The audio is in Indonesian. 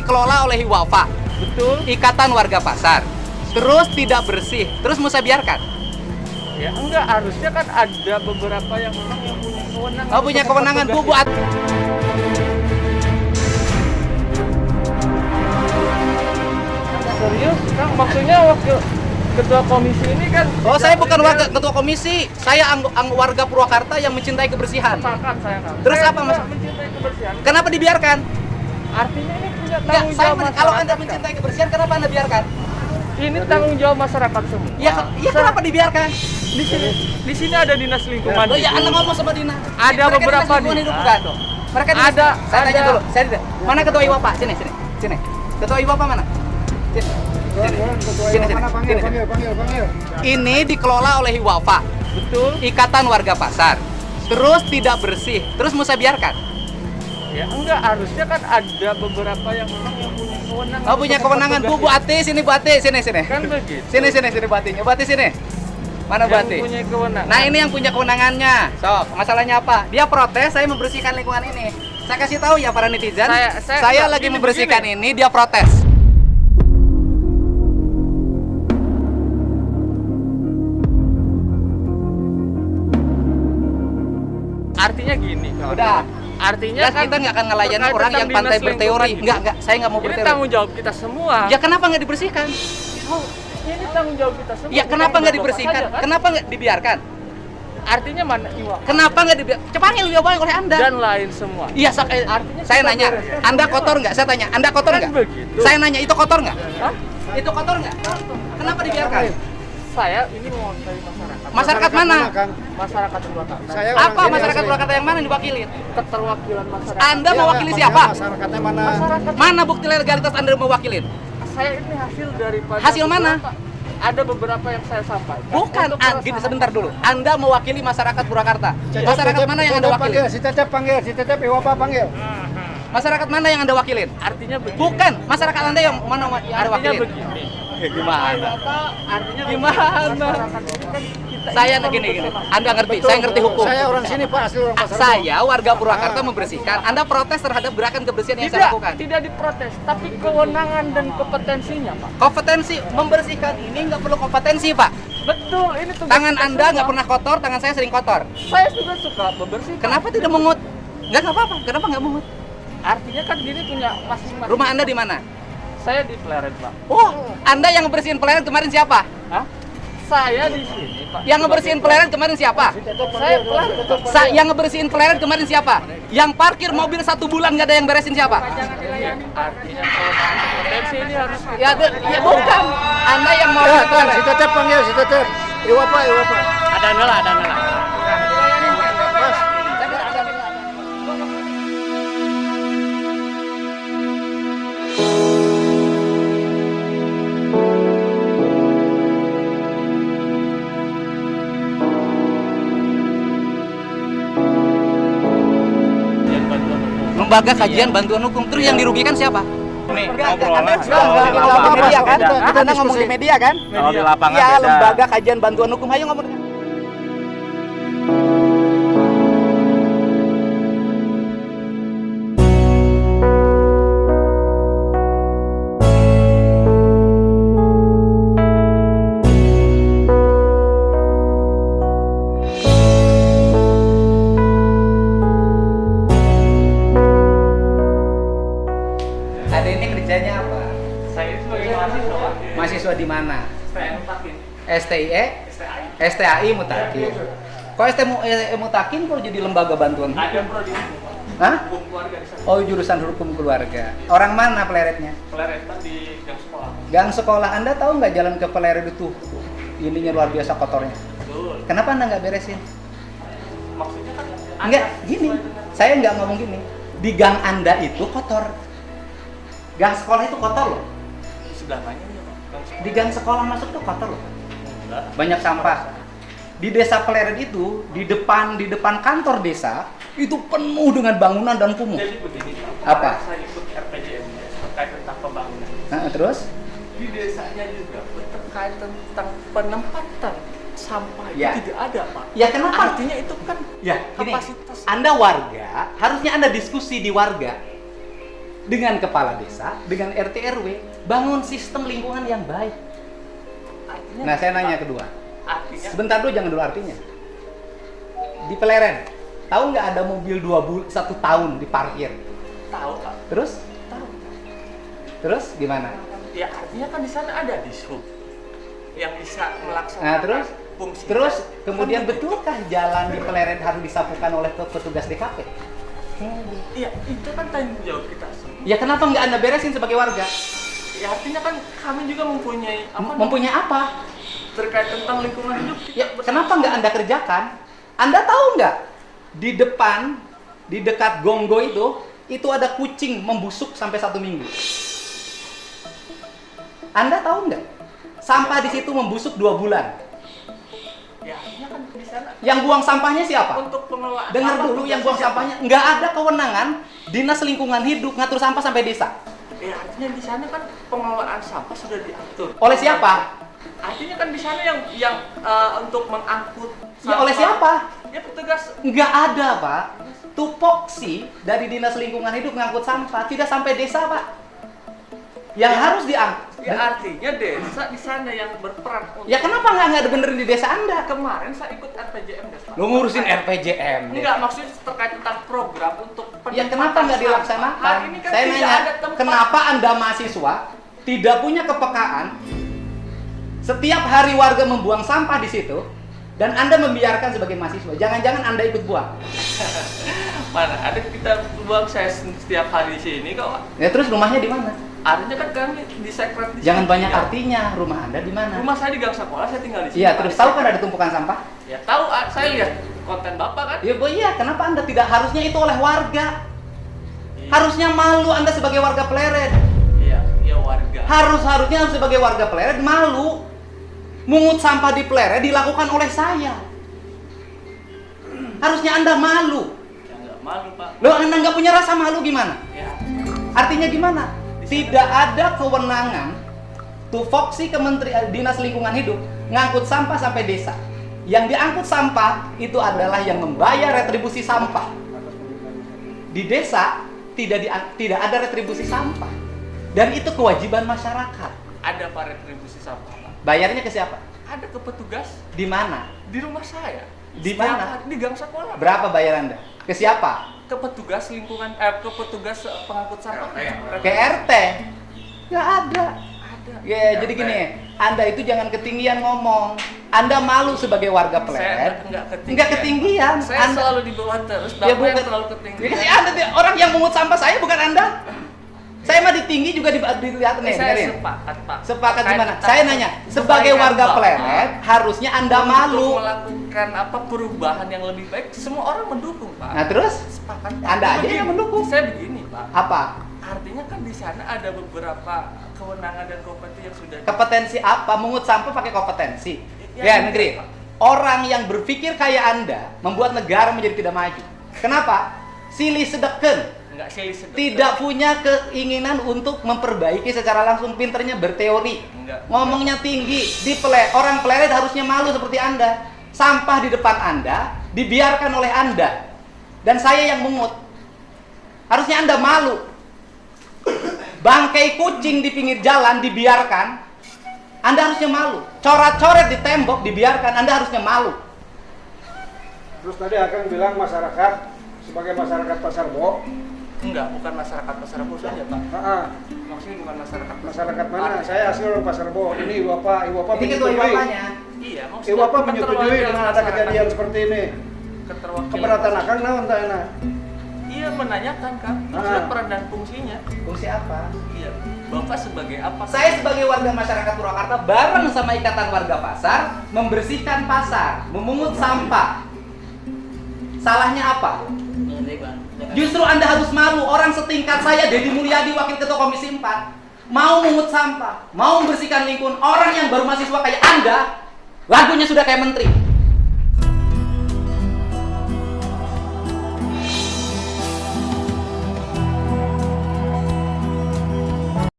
dikelola oleh Hiwafa, Betul. Ikatan Warga Pasar. Terus tidak bersih, terus mau saya biarkan? Ya enggak, harusnya kan ada beberapa yang memang yang punya kewenangan. Oh, punya kewenangan, Bu. Serius, Kang? Maksudnya wakil ketua komisi ini kan... Oh, saya bukan warga ketua komisi. Saya warga Purwakarta yang mencintai kebersihan. Sepakat saya, Kang. Terus Saya apa, juga Mas? mencintai kebersihan. Kenapa dibiarkan? Artinya ini punya Enggak, tanggung jawab kalau Anda masyarakat, mencintai kebersihan, kenapa Anda biarkan? Kang. Ini tanggung jawab masyarakat semua. Ya kenapa dibiarkan? Di sini ada dinas lingkungan. Oh ya, Anda ngomong sama Dina. Ada Mereka beberapa dinas lingkungan nih. hidup, bukan? Mereka dinas- Ada, Saya tanya ada. dulu. Mana ketua Iwapa? Sini. Ketua Iwapa mana? Sini. Panggil. Ini dikelola oleh Hiwafa, Betul. Ikatan Warga Pasar. Terus tidak bersih, terus mau saya biarkan? Ya enggak, harusnya kan ada beberapa yang memang yang punya kewenangan. Oh, punya kewenangan, Bu Ati, sini Bu Ati, sini. Kan begitu. Sini Bu Atinya. Bu Ati sini. Mana Bu Yang Ati? punya kewenangan. Nah, ini yang punya kewenangannya. Sok, masalahnya apa? Dia protes, saya membersihkan lingkungan ini. Saya kasih tahu ya para netizen, saya lagi membersihkan ini, dia protes. Artinya gini, kawan. Udah. Artinya Ya, kita nggak akan ngelayani terkait orang tentang yang pandai dinas berteori. lingkungan Enggak, saya nggak mau Ini berteori. tanggung jawab kita semua. Ya kenapa nggak dibersihkan? Ini tanggung jawab kita semua. Ya kenapa Bukan nggak Bapak dibersihkan? saja, kan? Kenapa nggak dibiarkan? Artinya mana Iwa? Kenapa nggak dibiarkan? Cepanil diomongin oleh Anda. Dan lain semua. Iya, Artinya saya kita nanya, bereskan Anda semua. kotor nggak? Saya tanya, Anda kotor Kan nggak? begitu. Saya nanya, itu kotor nggak? Hah? Itu kotor nggak? Kenapa dibiarkan? Saya ini mewakili masyarakat. Masyarakat mana? Masyarakat Purwakarta. Saya orang Apa sini masyarakat asli. Purwakarta yang mana yang diwakilin? Keterwakilan masyarakat. Anda Ya, mewakili Bang, siapa? Masyarakatnya mana? Masyarakat. Mana bukti legalitas Anda mewakilin? Saya ini hasil daripada Hasil mana? beberapa- Ada beberapa yang saya sampaikan. Bukan, Untuk gini keresahan. sebentar dulu. Anda mewakili masyarakat Purwakarta. Masyarakat mana yang Anda wakili? Si Cecep panggil, Iwapa panggil. Masyarakat mana yang Anda wakilin? Artinya begini. Bukan, masyarakat Anda yang mana yang Anda Artinya wakilin? begini. Gimana? Artinya Gimana? masyarakat ini kan kita Saya ini gini. betul. Anda ngerti, saya ngerti hukum. Saya orang sini Pak, asli orang pasar. Saya warga Purwakarta membersihkan. Anda protes terhadap gerakan kebersihan yang saya Tidak, lakukan. tidak diprotes, tapi kewenangan dan kompetensinya, Pak. Kompetensi membersihkan ini nggak perlu kompetensi, Pak. Betul, ini tugas Tangan kita Anda semua. nggak pernah kotor, tangan saya sering kotor. Saya juga suka membersihkan. Kenapa tidak mengut? Nggak apa-apa. Kenapa nggak mengut? Artinya kan gini punya masing-masing. Rumah Anda di mana? Saya di Pleret, Pak. Oh, Anda yang ngebersihin pelayaran kemarin siapa? Hah? Saya di sini, Pak. Yang ngebersihin pelayaran kemarin siapa? Saya Pleret. Yang ngebersihin pelayaran kemarin siapa? Yang parkir mobil 1 bulan nggak ada yang beresin siapa? Artinya kewenangan kompetensi ini harus kita. Ya bukan. Anda yang mau Ya, Tuan, si Cecep panggil, si Cecep. Iwapa. Ada nela. Mas, Lembaga Kajian Bantuan Hukum. Terus yang dirugikan siapa? Nih, Anda Enggak, ngomong di media kan? kita Anda ngomong di diskusi. media kan? Kalau di lapangan Ya, beda. Lembaga Kajian Bantuan Hukum. Ayo ngomong. Ada ini kerjanya apa? Saya itu sebagai mahasiswa, Pak. Mahasiswa di mana? STM Takin. STIE? STAI Mutakin. Kok Mutakin kok jadi lembaga bantuan hukum? Ada prodi hukum, Pak. Hah? Hukum keluarga di sana. Oh, jurusan hukum keluarga. Orang mana peleretnya? Pleret, Pak, di gang sekolah. Gang sekolah. Anda tahu nggak jalan ke peleret itu? Ininya luar biasa kotornya. Betul. Kenapa Anda nggak beresin? Maksudnya kan Enggak, gini. Saya nggak ngomong gini. Di gang Anda itu kotor. Gang sekolah itu kotor loh. sudah nanya ya, Pak. Gang sekolah. Di gang sekolah masuk tuh kotor loh. Enggak. Banyak sampah. Di desa Pleret itu, di depan kantor desa, itu penuh dengan bangunan dan kumuh. Jadi begini, Pak. Apa? Saya ikut RPJMD terkait tentang pembangunan. Nah, terus? Di desanya juga terkait tentang penempatan sampah Ya. itu tidak ada, Pak. Ya kenapa? Artinya itu kan Ya, gini, kapasitas. Anda warga, harusnya Anda diskusi di warga. dengan kepala desa, dengan RT RW, bangun sistem lingkungan yang baik. Artinya, Nah, saya nanya kedua. Artinya, Sebentar dulu, jangan dulu artinya. Di Pleret, tahu nggak ada mobil 1 tahun diparkir? tahu Pak. Terus? Tahu. Terus gimana? Ya artinya kan di sana ada dishub yang bisa melaksanakan Nah, terus? fungsi. Terus kemudian Kan begitu. betulkah jalan di Pleret harus disapukan oleh petugas DKP? Iya, itu kan tanggung jawab kita semua. Ya kenapa nggak Anda beresin sebagai warga? Ya artinya kan kami juga mempunyai Mempunyai apa? terkait tentang lingkungan hidup. Ya, kenapa nggak Anda kerjakan? Anda tahu nggak? Di depan, di dekat Gonggo itu ada kucing membusuk sampai 1 minggu. Anda tahu nggak? Sampah di situ membusuk 2 bulan. Ya artinya kan di sana Yang buang sampahnya siapa? untuk pengelolaan. Dengar sampah dulu, yang buang tugasnya siapa? sampahnya nggak ada kewenangan Dinas Lingkungan Hidup ngatur sampah sampai desa. Ya artinya di sana kan pengelolaan sampah sudah diatur. Oleh siapa? Artinya kan di sana yang untuk mengangkut Ya oleh siapa? Ya petugas. Nggak ada, Pak. Tupoksi dari Dinas Lingkungan Hidup ngangkut sampah tidak sampai desa, Pak. Yang harus diangkut. Ya artinya desa di sana yang berperan untuk. Ya kenapa nggak ada benerin di desa Anda? Kemarin saya ikut RPJM desa. Lu ngurusin RPJM. Enggak, maksudnya terkait tentang program untuk Ya kenapa nggak dilaksanakan? Hari ini kan Saya tidak nanya, ada tempat. kenapa Anda mahasiswa tidak punya kepekaan? Setiap hari warga membuang sampah di situ dan Anda membiarkan sebagai mahasiswa. Jangan-jangan Anda ikut buang. Mana ada kita buang, saya setiap hari di sini kok. Ya terus rumahnya di mana? Artinya kan kami di sekret di Jangan sini. banyak Ya. artinya. Rumah Anda di mana? Rumah saya di Gang Sekolah, saya tinggal di sini. Iya, Pak. terus Di tahu kan sekret. ada tumpukan sampah? Ya tahu, saya lihat konten Bapak kan. Ya, Bu, iya. Kenapa Anda tidak harusnya itu oleh warga? Iya. Harusnya malu Anda sebagai warga Pleret. Iya warga. Harusnya sebagai warga Pleret malu. Mungut sampah di Pleret dilakukan oleh saya. Harusnya Anda malu. Ya nggak malu Pak. Loh, Anda nggak punya rasa malu gimana? Ya. Artinya gimana? Tidak ada kewenangan tupoksi Kementerian Dinas Lingkungan Hidup ngangkut sampah sampai desa. Yang diangkut sampah itu adalah yang membayar retribusi sampah. Di desa tidak ada retribusi sampah. Dan itu kewajiban masyarakat. Ada Pak retribusi sampah Pak. Bayarnya ke siapa? Ada ke petugas Di mana? di rumah saya. Di Setiap mana? hari di Gang Sekolah. Berapa bayar Anda? Ke siapa? Ke petugas lingkungan, ke petugas pengangkut sampah. Ke RT? Nggak ada. Ada. Ya, jadi gini, Anda itu jangan ketinggian ngomong. Anda malu sebagai warga Saya Pleret. enggak ketinggian. Enggak ketinggian. Saya Anda selalu di bawah terus, Ya, Bapak bukan. yang terlalu ketinggian. Ya, Anda orang yang mungut sampah saya bukan Anda. Saya mah ditinggi juga dilihat nih, Saya dengerin. sepakat Pak. Sepakat Terkait gimana? tentang Saya nanya, sebagai kebaikan warga Bapak Pleret, harusnya Anda untuk malu. melakukan perubahan yang lebih baik, semua orang mendukung Pak. Nah, terus Sepakat Pak. Anda aja Begini, yang mendukung. Saya begini Pak. apa? Artinya kan di sana ada beberapa kewenangan dan kompetensi yang sudah Kompetensi apa? Mungut sampah pakai kompetensi. Ya, Ya, negeri. Orang yang berpikir kayak Anda membuat negara menjadi tidak maju. Kenapa? Silih sedeken. enggak silih sedekah. Tidak punya keinginan untuk memperbaiki secara langsung, pinternya berteori. Enggak. Ngomongnya tinggi. Orang Pleret harusnya malu seperti Anda. Sampah di depan Anda dibiarkan oleh Anda. Dan saya yang mungut. Harusnya Anda malu. Bangkai kucing di pinggir jalan dibiarkan. Anda harusnya malu. Coret-coret di tembok dibiarkan. Anda harusnya malu. Terus tadi Akang bilang masyarakat sebagai masyarakat Pasar Bo. Enggak, bukan masyarakat Pasar Bo saja Pak. Maksudnya bukan masyarakat Masyarakat mana? Saya asli orang Pasar Bo. Ini Ibu Bapak Ini ketua bapaknya. Iya, maksudnya Ibu Bapak menyetujui keterwakilan dengan ada masyarakat. kejadian seperti ini. Keterwakilan Keberatan masyarakat. Akang naon tah enak? Iya, menanyakan Kang. Maksudnya peran dan fungsinya. Fungsi apa? Iya. Bapak sebagai apa? Saya sebagai warga masyarakat Purwakarta bareng sama Ikatan Warga Pasar membersihkan pasar, memungut sampah. Salahnya apa? Justru Anda harus malu. Orang setingkat saya, Deddy Mulyadi, Wakil Ketua Komisi 4, mau memungut sampah, mau membersihkan lingkungan. Orang yang baru mahasiswa kayak Anda, lagunya sudah kayak menteri.